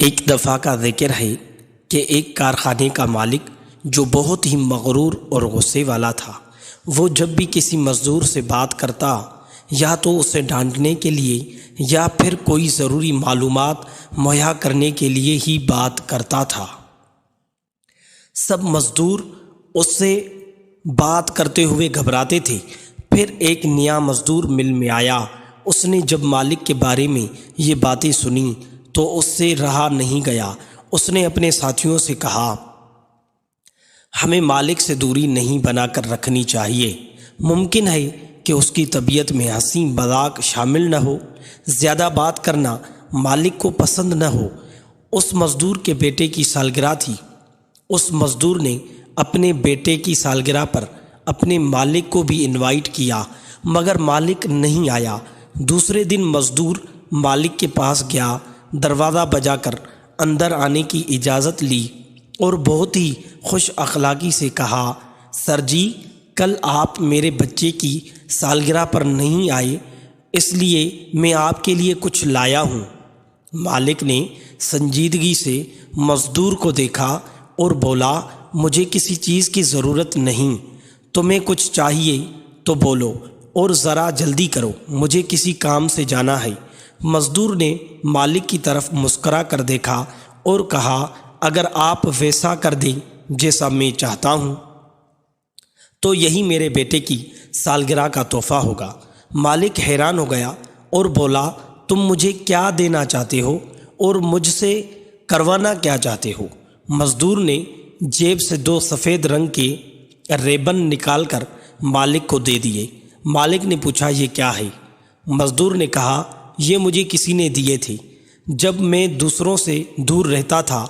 ایک دفعہ کا ذکر ہے کہ ایک کارخانے کا مالک جو بہت ہی مغرور اور غصے والا تھا، وہ جب بھی کسی مزدور سے بات کرتا یا تو اسے ڈانٹنے کے لیے یا پھر کوئی ضروری معلومات مہیا کرنے کے لیے ہی بات کرتا تھا۔ سب مزدور اس سے بات کرتے ہوئے گھبراتے تھے۔ پھر ایک نیا مزدور مل میں آیا۔ اس نے جب مالک کے بارے میں یہ باتیں سنی تو اس سے رہا نہیں گیا۔ اس نے اپنے ساتھیوں سے کہا، ہمیں مالک سے دوری نہیں بنا کر رکھنی چاہیے۔ ممکن ہے کہ اس کی طبیعت میں ہنسی مذاق شامل نہ ہو، زیادہ بات کرنا مالک کو پسند نہ ہو۔ اس مزدور کے بیٹے کی سالگرہ تھی۔ اس مزدور نے اپنے بیٹے کی سالگرہ پر اپنے مالک کو بھی انوائٹ کیا، مگر مالک نہیں آیا۔ دوسرے دن مزدور مالک کے پاس گیا، دروازہ بجا کر اندر آنے کی اجازت لی اور بہت ہی خوش اخلاقی سے کہا، سر جی، کل آپ میرے بچے کی سالگرہ پر نہیں آئے، اس لیے میں آپ کے لیے کچھ لایا ہوں۔ مالک نے سنجیدگی سے مزدور کو دیکھا اور بولا، مجھے کسی چیز کی ضرورت نہیں، تمہیں کچھ چاہیے تو بولو اور ذرا جلدی کرو، مجھے کسی کام سے جانا ہے۔ مزدور نے مالک کی طرف مسکرا کر دیکھا اور کہا، اگر آپ ویسا کر دیں جیسا میں چاہتا ہوں تو یہی میرے بیٹے کی سالگرہ کا تحفہ ہوگا۔ مالک حیران ہو گیا اور بولا، تم مجھے کیا دینا چاہتے ہو اور مجھ سے کروانا کیا چاہتے ہو؟ مزدور نے جیب سے 2 سفید رنگ کے ریبن نکال کر مالک کو دے دیے۔ مالک نے پوچھا، یہ کیا ہے؟ مزدور نے کہا، یہ مجھے کسی نے دیے تھے جب میں دوسروں سے دور رہتا تھا،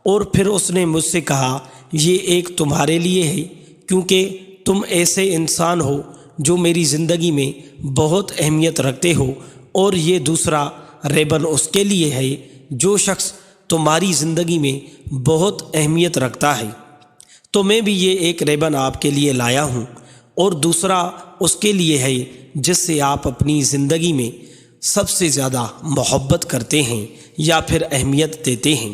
اور پھر اس نے مجھ سے کہا، یہ ایک تمہارے لیے ہے کیونکہ تم ایسے انسان ہو جو میری زندگی میں بہت اہمیت رکھتے ہو، اور یہ دوسرا ریبن اس کے لیے ہے جو شخص تمہاری زندگی میں بہت اہمیت رکھتا ہے۔ تو میں بھی یہ ایک ریبن آپ کے لیے لایا ہوں، اور دوسرا اس کے لیے ہے جس سے آپ اپنی زندگی میں سب سے زیادہ محبت کرتے ہیں یا پھر اہمیت دیتے ہیں۔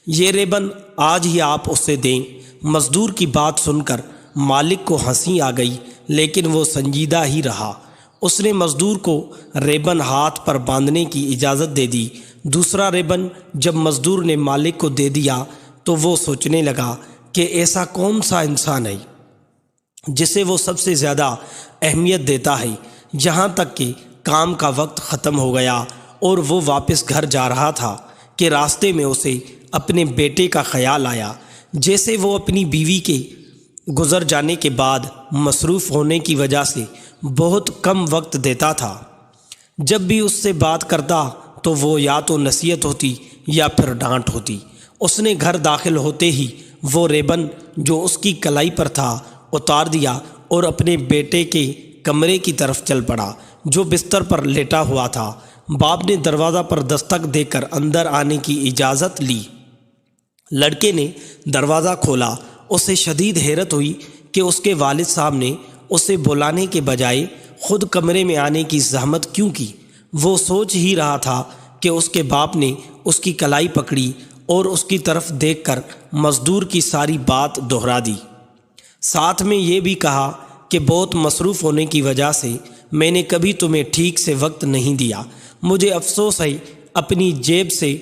یہ ریبن آج ہی آپ اسے دیں۔ مزدور کی بات سن کر مالک کو ہنسی آ گئی، لیکن وہ سنجیدہ ہی رہا۔ اس نے مزدور کو ریبن ہاتھ پر باندھنے کی اجازت دے دی۔ دوسرا ریبن جب مزدور نے مالک کو دے دیا تو وہ سوچنے لگا کہ ایسا کون سا انسان ہے جسے وہ سب سے زیادہ اہمیت دیتا ہے، یہاں تک کہ کام کا وقت ختم ہو گیا اور وہ واپس گھر جا رہا تھا کہ راستے میں اسے اپنے بیٹے کا خیال آیا۔ جیسے وہ اپنی بیوی کے گزر جانے کے بعد مصروف ہونے کی وجہ سے بہت کم وقت دیتا تھا، جب بھی اس سے بات کرتا تو وہ یا تو نصیحت ہوتی یا پھر ڈانٹ ہوتی۔ اس نے گھر داخل ہوتے ہی وہ ریبن جو اس کی کلائی پر تھا اتار دیا اور اپنے بیٹے کے کمرے کی طرف چل پڑا جو بستر پر لیٹا ہوا تھا۔ باپ نے دروازہ پر دستک دے کر اندر آنے کی اجازت لی۔ لڑکے نے دروازہ کھولا۔ اسے شدید حیرت ہوئی کہ اس کے والد صاحب نے اسے بلانے کے بجائے خود کمرے میں آنے کی زحمت کیوں کی۔ وہ سوچ ہی رہا تھا کہ اس کے باپ نے اس کی کلائی پکڑی اور اس کی طرف دیکھ کر مزدور کی ساری بات دہرا دی، ساتھ میں یہ بھی کہا کہ بہت مصروف ہونے کی وجہ سے میں نے کبھی تمہیں ٹھیک سے وقت نہیں دیا۔ مجھے افسوس ہے۔ اپنی جیب سے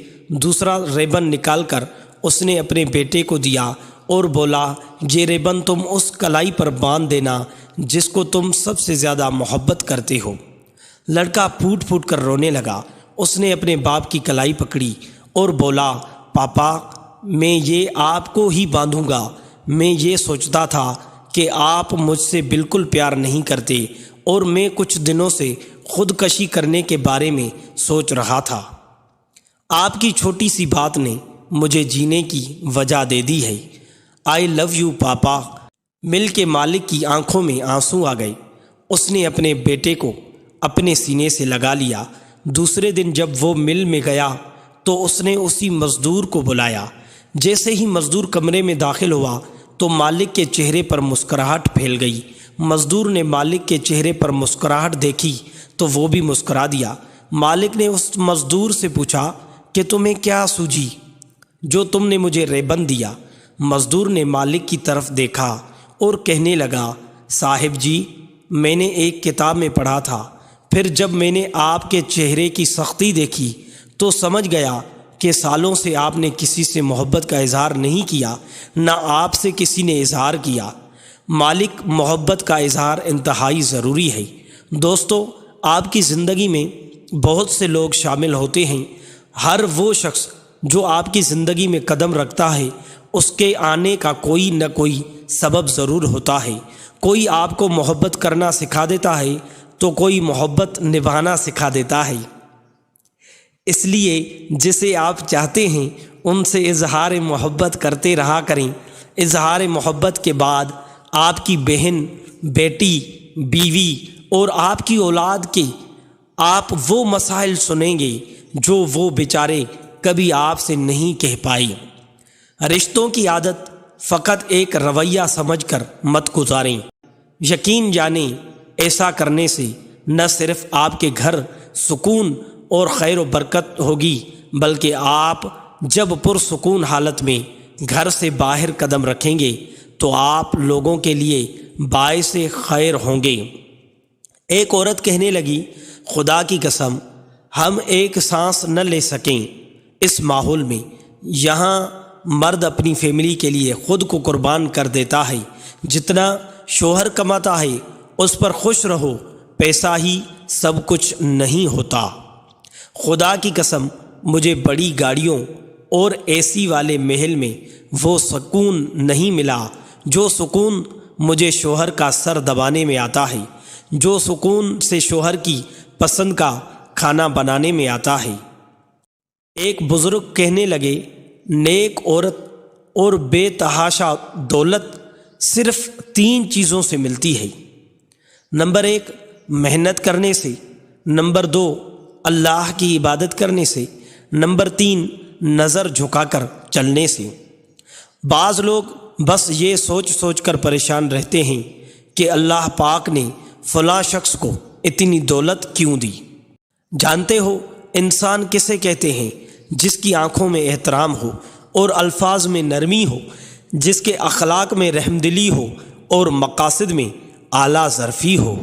دوسرا ریبن نکال کر اس نے اپنے بیٹے کو دیا اور بولا، یہ ریبن تم اس کلائی پر باندھ دینا جس کو تم سب سے زیادہ محبت کرتے ہو۔ لڑکا پھوٹ پھوٹ کر رونے لگا۔ اس نے اپنے باپ کی کلائی پکڑی اور بولا، پاپا، میں یہ آپ کو ہی باندھوں گا۔ میں یہ سوچتا تھا کہ آپ مجھ سے بالکل پیار نہیں کرتے اور میں کچھ دنوں سے خودکشی کرنے کے بارے میں سوچ رہا تھا۔ آپ کی چھوٹی سی بات نے مجھے جینے کی وجہ دے دی ہے۔ آئی لو یو پاپا۔ مل کے مالک کی آنکھوں میں آنسو آ گئے۔ اس نے اپنے بیٹے کو اپنے سینے سے لگا لیا۔ دوسرے دن جب وہ مل میں گیا تو اس نے اسی مزدور کو بلایا۔ جیسے ہی مزدور کمرے میں داخل ہوا تو مالک کے چہرے پر مسکراہٹ پھیل گئی۔ مزدور نے مالک کے چہرے پر مسکراہٹ دیکھی تو وہ بھی مسکرا دیا۔ مالک نے اس مزدور سے پوچھا کہ تمہیں کیا سوجھی؟ جو تم نے مجھے ریبن دیا۔ مزدور نے مالک کی طرف دیکھا اور کہنے لگا، صاحب جی، میں نے ایک کتاب میں پڑھا تھا، پھر جب میں نے آپ کے چہرے کی سختی دیکھی تو سمجھ گیا کہ سالوں سے آپ نے کسی سے محبت کا اظہار نہیں کیا، نہ آپ سے کسی نے اظہار کیا۔ مالک، محبت کا اظہار انتہائی ضروری ہے۔ دوستو، آپ کی زندگی میں بہت سے لوگ شامل ہوتے ہیں۔ ہر وہ شخص جو آپ کی زندگی میں قدم رکھتا ہے، اس کے آنے کا کوئی نہ کوئی سبب ضرور ہوتا ہے۔ کوئی آپ کو محبت کرنا سکھا دیتا ہے تو کوئی محبت نبھانا سکھا دیتا ہے۔ اس لیے جسے آپ چاہتے ہیں ان سے اظہار محبت کرتے رہا کریں۔ اظہار محبت کے بعد آپ کی بہن، بیٹی، بیوی اور آپ کی اولاد کے آپ وہ مسائل سنیں گے جو وہ بیچارے کبھی آپ سے نہیں کہہ پائے۔ رشتوں کی عادت فقط ایک رویہ سمجھ کر مت گزاریں۔ یقین جانیں، ایسا کرنے سے نہ صرف آپ کے گھر سکون اور خیر و برکت ہوگی، بلکہ آپ جب پرسکون حالت میں گھر سے باہر قدم رکھیں گے تو آپ لوگوں کے لیے باعث خیر ہوں گے۔ ایک عورت کہنے لگی، خدا کی قسم، ہم ایک سانس نہ لے سکیں اس ماحول میں۔ یہاں مرد اپنی فیملی کے لیے خود کو قربان کر دیتا ہے۔ جتنا شوہر کماتا ہے اس پر خوش رہو، پیسہ ہی سب کچھ نہیں ہوتا۔ خدا کی قسم، مجھے بڑی گاڑیوں اور اے سی والے محل میں وہ سکون نہیں ملا جو سکون مجھے شوہر کا سر دبانے میں آتا ہے، جو سکون سے شوہر کی پسند کا کھانا بنانے میں آتا ہے۔ ایک بزرگ کہنے لگے، نیک عورت اور بے تحاشا دولت صرف 3 چیزوں سے ملتی ہے۔ نمبر 1، محنت کرنے سے۔ نمبر 2، اللہ کی عبادت کرنے سے۔ نمبر 3، نظر جھکا کر چلنے سے۔ بعض لوگ بس یہ سوچ سوچ کر پریشان رہتے ہیں کہ اللہ پاک نے فلاں شخص کو اتنی دولت کیوں دی۔ جانتے ہو انسان کسے کہتے ہیں؟ جس کی آنکھوں میں احترام ہو اور الفاظ میں نرمی ہو، جس کے اخلاق میں رحمدلی ہو اور مقاصد میں اعلیٰ ظرفی ہو۔